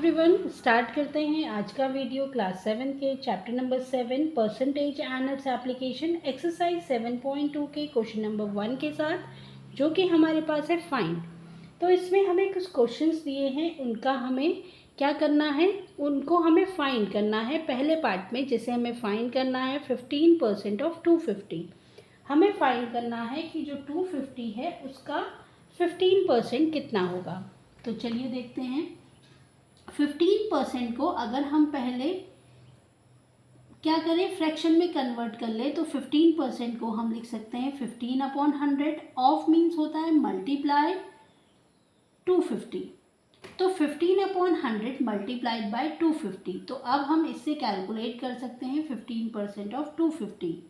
Everyone, start करते हैं आज का वीडियो क्लास 7 के chapter number 7 percentage and its application exercise 7.2 के क्वेश्चन नंबर 1 के साथ, जो कि हमारे पास है फाइंड। तो इसमें हमें कुछ क्वेश्चंस दिए हैं, उनका हमें क्या करना है, उनको हमें फाइंड करना है। पहले पार्ट में जैसे हमें फाइंड करना है 15% ऑफ 250, हमें फाइंड करना है कि जो 250 है उसका 15% कितना होगा। तो चलिए देखते हैं। 15% को अगर हम पहले क्या करें, फ्रैक्शन में कन्वर्ट कर ले, तो 15% को हम लिख सकते हैं 15/100। ऑफ मीन्स होता है मल्टीप्लाई 250, तो 15/100 मल्टीप्लाइड बाय 250। तो अब हम इससे कैलकुलेट कर सकते हैं 15% ऑफ 250।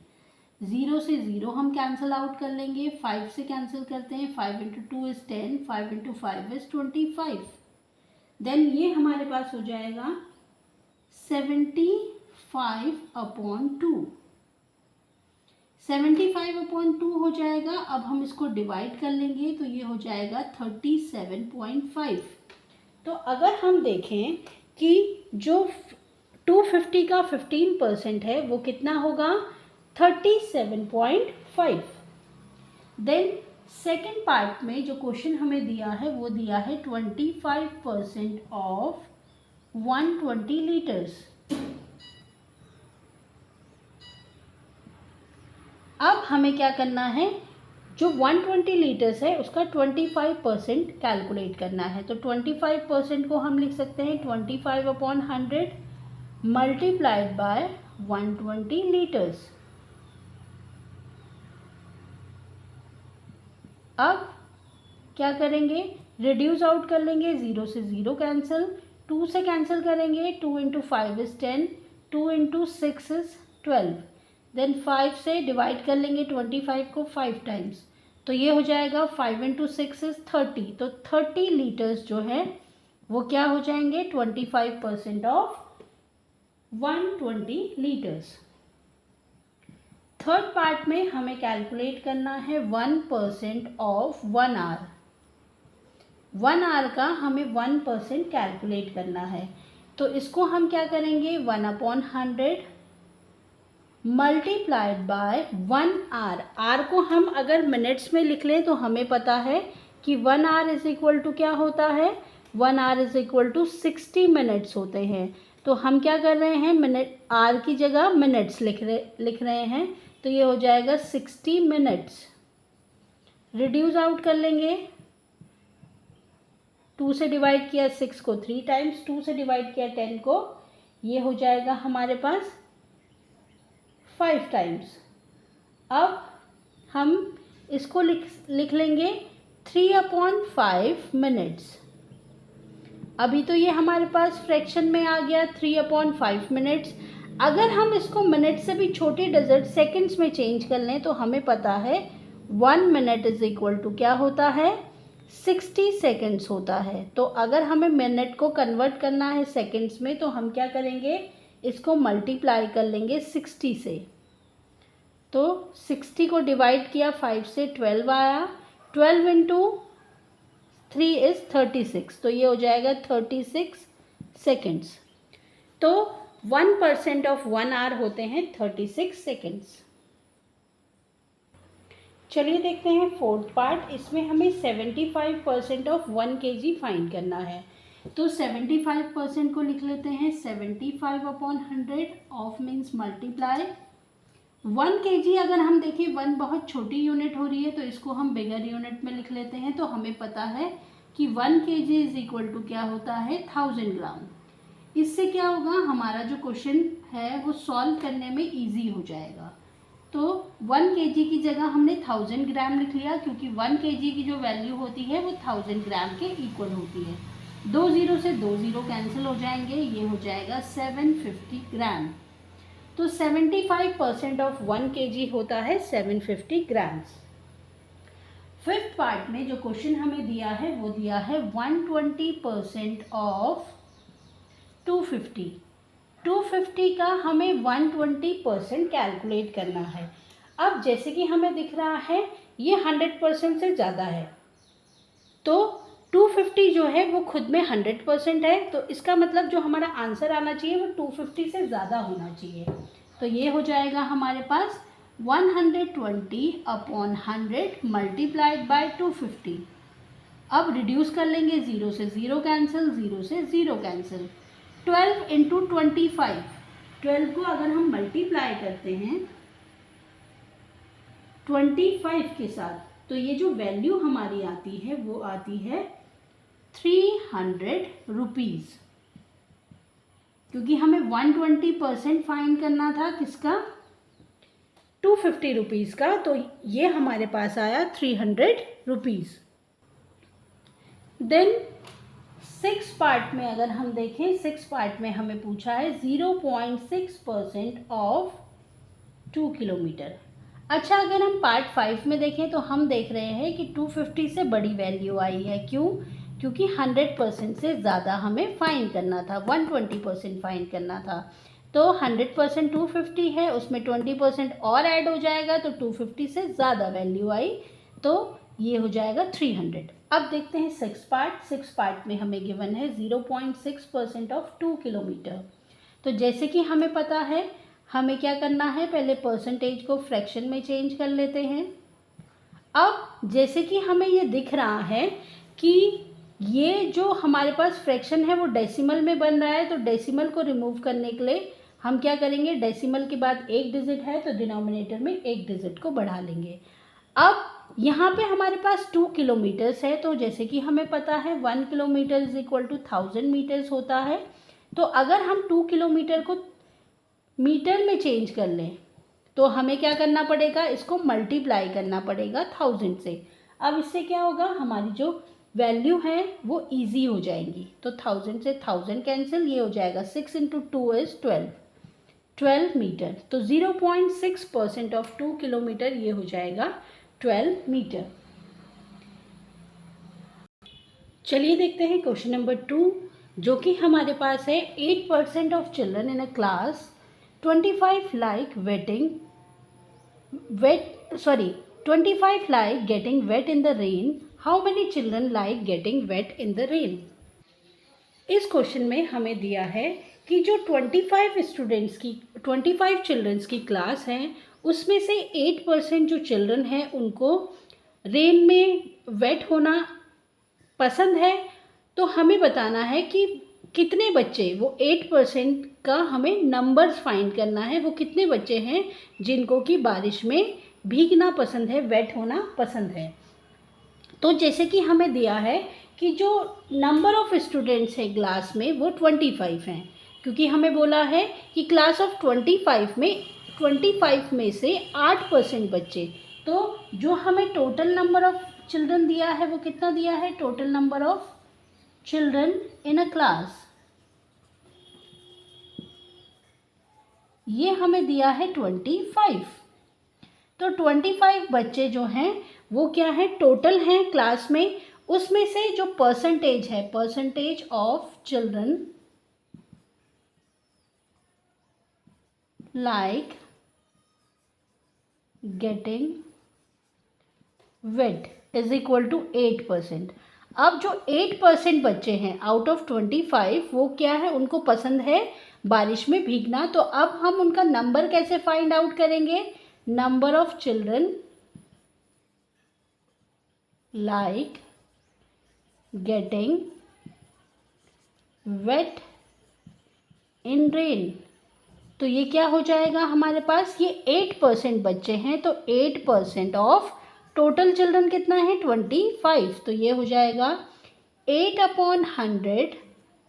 0 से 0 हम कैंसिल आउट कर लेंगे, 5 से कैंसिल करते हैं, 5 × 2 इज़ 10, 5 × 5 इज़ 25। देन ये हमारे पास हो जाएगा 75/2। 75/2 हो जाएगा। अब हम इसको डिवाइड कर लेंगे तो ये हो जाएगा 37.5। तो अगर हम देखें कि जो 250 का 15% है वो कितना होगा, 37.5। देन सेकेंड पार्ट में जो क्वेश्चन हमें दिया है वो दिया है 25% ऑफ 120 लीटर्स। अब हमें क्या करना है, जो 120 लीटर्स है उसका 25% कैलकुलेट करना है। तो 25% को हम लिख सकते हैं 25/100 मल्टीप्लाइड बाय 120 लीटर्स। अब क्या करेंगे, रिड्यूस आउट कर लेंगे, 0 से 0 कैंसिल, 2 से कैंसिल करेंगे, 2 × 5 इज़ 10, 2 × 6 इज़ 12। देन 5 से डिवाइड कर लेंगे 25 को 5 टाइम्स, तो ये हो जाएगा 5 × 6 इज़ 30। तो 30 लीटर्स जो है वो क्या हो जाएंगे, 25% ऑफ 120 लीटर्स। थर्ड पार्ट में हमें कैलकुलेट करना है 1% ऑफ 1 आवर। 1 आवर का हमें 1% कैलकुलेट करना है। तो इसको हम क्या करेंगे, 1/100 मल्टीप्लाइड बाय 1 आवर। आर को हम अगर मिनट्स में लिख लें तो हमें पता है कि 1 आवर इज इक्वल टू क्या होता है, 1 hour is equal to 60 minutes होते हैं। तो हम क्या कर रहे हैं, मिनट आर की जगह मिनट्स लिख रहे हैं। तो ये हो जाएगा 60 मिनट्स। रिड्यूस आउट कर लेंगे, 2 से डिवाइड किया 6 को 3 टाइम्स, 2 से डिवाइड किया 10 को, ये हो जाएगा हमारे पास 5 टाइम्स। अब हम इसको लिख लेंगे 3/5 मिनट्स। अभी तो ये हमारे पास फ्रैक्शन में आ गया 3/5 मिनट्स। अगर हम इसको मिनट से भी छोटे डिजिट सेकंड्स में चेंज कर लें तो हमें पता है 1 मिनट इज इक्वल टू क्या होता है, 60 सेकंड्स होता है। तो अगर हमें मिनट को कन्वर्ट करना है सेकंड्स में तो हम क्या करेंगे, इसको मल्टीप्लाई कर लेंगे 60 से। तो 60 को डिवाइड किया 5 से, 12 आया, 12 × 3 इज़ 36। तो ये हो जाएगा 36 सेकंड्स। तो 1% ऑफ 1 आवर होते हैं 36 सेकंड्स। चलिए देखते हैं फोर्थ पार्ट। इसमें हमें 75% ऑफ 1 kg फाइंड करना है। तो 75% को लिख लेते हैं 75/100। Of means multiply 1 kg। अगर हम देखें 1 बहुत छोटी यूनिट हो रही है तो इसको हम बिगर यूनिट में लिख लेते हैं। तो हमें पता है कि 1 kg इज इक्वल टू क्या होता है, 1000 ग्राम। इससे क्या होगा, हमारा जो क्वेश्चन है वो सॉल्व करने में इजी हो जाएगा। तो 1 kg की जगह हमने 1000 ग्राम लिख लिया, क्योंकि 1 kg की जो वैल्यू होती है वो 1000 ग्राम के इक्वल होती है। 2 0 से 2 0 कैंसिल हो जाएंगे, ये हो जाएगा 750 ग्राम। तो 75% ऑफ 1 kg होता है 750 ग्राम्स। फिफ्थ पार्ट में जो क्वेश्चन हमें दिया है वो दिया है 120% ऑफ 250। 250 का हमें 120% कैलकुलेट करना है। अब जैसे कि हमें दिख रहा है ये 100% से ज़्यादा है, तो 250 जो है वो खुद में 100% है, तो इसका मतलब जो हमारा आंसर आना चाहिए वो 250 से ज़्यादा होना चाहिए। तो ये हो जाएगा हमारे पास 120 अपॉन 100 मल्टीप्लाइड बाय 250। अब रिड्यूस कर लेंगे, 0 से 0 कैंसिल, 0 से 0 कैंसिल। 12 इंटू 25, 12 को अगर हम मल्टीप्लाई करते हैं 25 के साथ, तो ये जो वैल्यू हमारी आती है वो आती है 300 रुपीज़, क्योंकि हमें 120% फाइन करना था किसका, 250 रुपीज़ का, तो ये हमारे पास आया 300 रुपीज़। देन 6 पार्ट में अगर हम देखें, 6 पार्ट में हमें पूछा है 0.6% ऑफ 2 किलोमीटर। अच्छा, अगर हम पार्ट 5 में देखें तो हम देख रहे हैं कि 250 से बड़ी वैल्यू आई है। क्यों? क्योंकि 100% से ज़्यादा हमें फ़ाइन करना था, 120% फ़ाइन करना था। तो 100% 250 है, उसमें 20% और ऐड हो जाएगा, तो 250 से ज़्यादा वैल्यू आई, तो ये हो जाएगा 300। अब देखते हैं 6 पार्ट। 6 पार्ट में हमें गिवन है 0.6% ऑफ 2 किलोमीटर। तो जैसे कि हमें पता है हमें क्या करना है, पहले परसेंटेज को फ्रैक्शन में चेंज कर लेते हैं। अब जैसे कि हमें ये दिख रहा है कि ये जो हमारे पास फ्रैक्शन है वो डेसिमल में बन रहा है, तो डेसिमल को रिमूव करने के लिए हम क्या करेंगे, डेसिमल के बाद एक डिजिट है तो डिनोमिनेटर में एक डिजिट को बढ़ा लेंगे। अब यहाँ पे हमारे पास 2 किलोमीटर्स है, तो जैसे कि हमें पता है 1 kilometre is equal to 1000 metres होता है। तो अगर हम 2 किलोमीटर को मीटर में चेंज कर लें तो हमें क्या करना पड़ेगा, इसको मल्टीप्लाई करना पड़ेगा 1000 से। अब इससे क्या होगा, हमारी जो वैल्यू है वो इजी हो जाएंगी। तो 1000 से 1000 कैंसिल, ये हो जाएगा 6 इंटू 2 इज 12 मीटर। तो 0.6% ऑफ 2 किलोमीटर ये हो जाएगा 12 मीटर। चलिए देखते हैं क्वेश्चन नंबर 2, जो कि हमारे पास है 8% of children in a class 25 like getting wet in the rain. How many children like getting wet in the rain? इस क्वेश्चन में हमें दिया है कि जो 25 चिल्ड्रंस की क्लास है उसमें से 8% जो चिल्ड्रन हैं उनको रेन में वेट होना पसंद है। तो हमें बताना है कि कितने बच्चे, वो 8% का हमें नंबर्स फाइंड करना है, वो कितने बच्चे हैं जिनको कि बारिश में भीगना पसंद है, वेट होना पसंद है। तो जैसे कि हमें दिया है कि जो नंबर ऑफ स्टूडेंट्स है क्लास में वो 25 हैं, क्योंकि हमें बोला है कि क्लास ऑफ 25 में से 8% बच्चे। तो जो हमें टोटल नंबर ऑफ चिल्ड्रन दिया है वो कितना दिया है, total number of children in a class, ये हमें दिया है 25। तो 25 बच्चे जो हैं वो क्या है, टोटल हैं क्लास में, उसमें से जो परसेंटेज है, percentage of children like getting weight is equal to 8%। अब जो 8% बच्चे हैं आउट ऑफ 25, वो क्या है, उनको पसंद है बारिश में भीगना। तो अब हम उनका नंबर कैसे फाइंड आउट करेंगे, number of children like getting wait in rain. तो ये क्या हो जाएगा हमारे पास, ये 8% बच्चे हैं, तो 8% ऑफ टोटल चिल्ड्रन कितना है, 25। तो ये हो जाएगा 8/100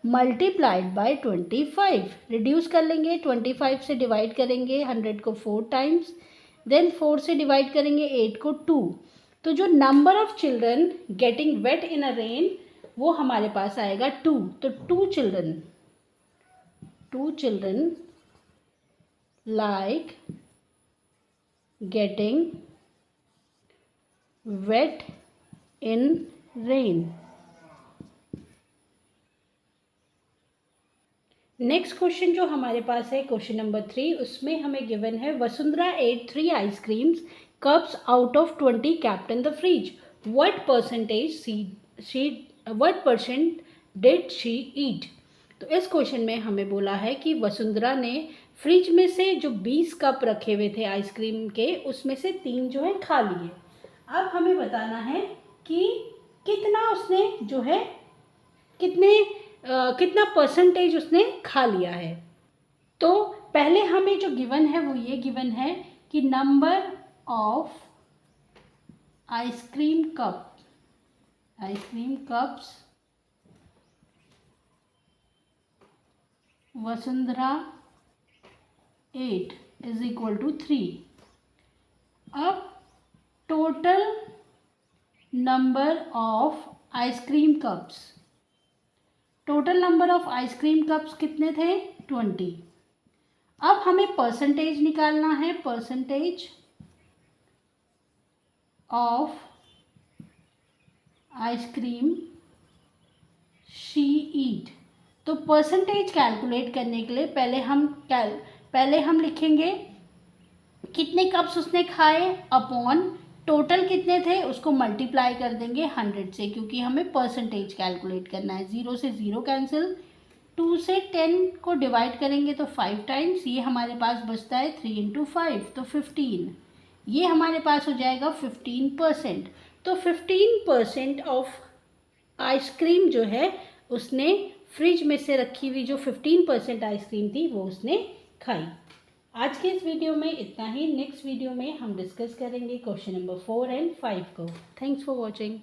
मल्टीप्लाइड बाय 25। रिड्यूस कर लेंगे, 25 से डिवाइड करेंगे 100 को 4 टाइम्स, देन 4 से डिवाइड करेंगे 8 को 2। तो जो number of children getting wait in a rain वो हमारे पास आएगा 2। तो 2 children like getting wet in rain। Next question जो हमारे पास है क्वेश्चन नंबर 3, उसमें हमें गिवन है Vasundhara ate 3 ice creams cups out of 20 kept in the fridge. What percentage she what percent did she eat. तो इस क्वेश्चन में हमें बोला है कि वसुंधरा ने फ्रिज में से जो 20 कप रखे हुए थे आइसक्रीम के, उसमें से 3 जो है खा लिए। अब हमें बताना है कि कितना उसने जो है कितना परसेंटेज उसने खा लिया है। तो पहले हमें जो गिवन है वो ये गिवन है कि number of ice cream cups Vasundhara 8 is equal to 3। अब total number of ice cream cups कितने थे? 20। अब हमें परसेंटेज निकालना है, percentage of ice cream she eat. तो परसेंटेज कैलकुलेट करने के लिए पहले हम लिखेंगे कितने कप्स उसने खाए अपॉन टोटल कितने थे, उसको मल्टीप्लाई कर देंगे 100 से, क्योंकि हमें परसेंटेज कैलकुलेट करना है। 0 से 0 कैंसिल, 2 से 10 को डिवाइड करेंगे तो 5 टाइम्स, ये हमारे पास बचता है 3 इंटू 5 तो 15। ये हमारे पास हो जाएगा 15%। तो 15% ऑफ आइसक्रीम जो है उसने फ्रिज में से रखी हुई जो 15% आइसक्रीम थी वो उसने खाई। आज के इस वीडियो में इतना ही। नेक्स्ट वीडियो में हम डिस्कस करेंगे क्वेश्चन नंबर 4 एंड 5 को। Thanks for watching.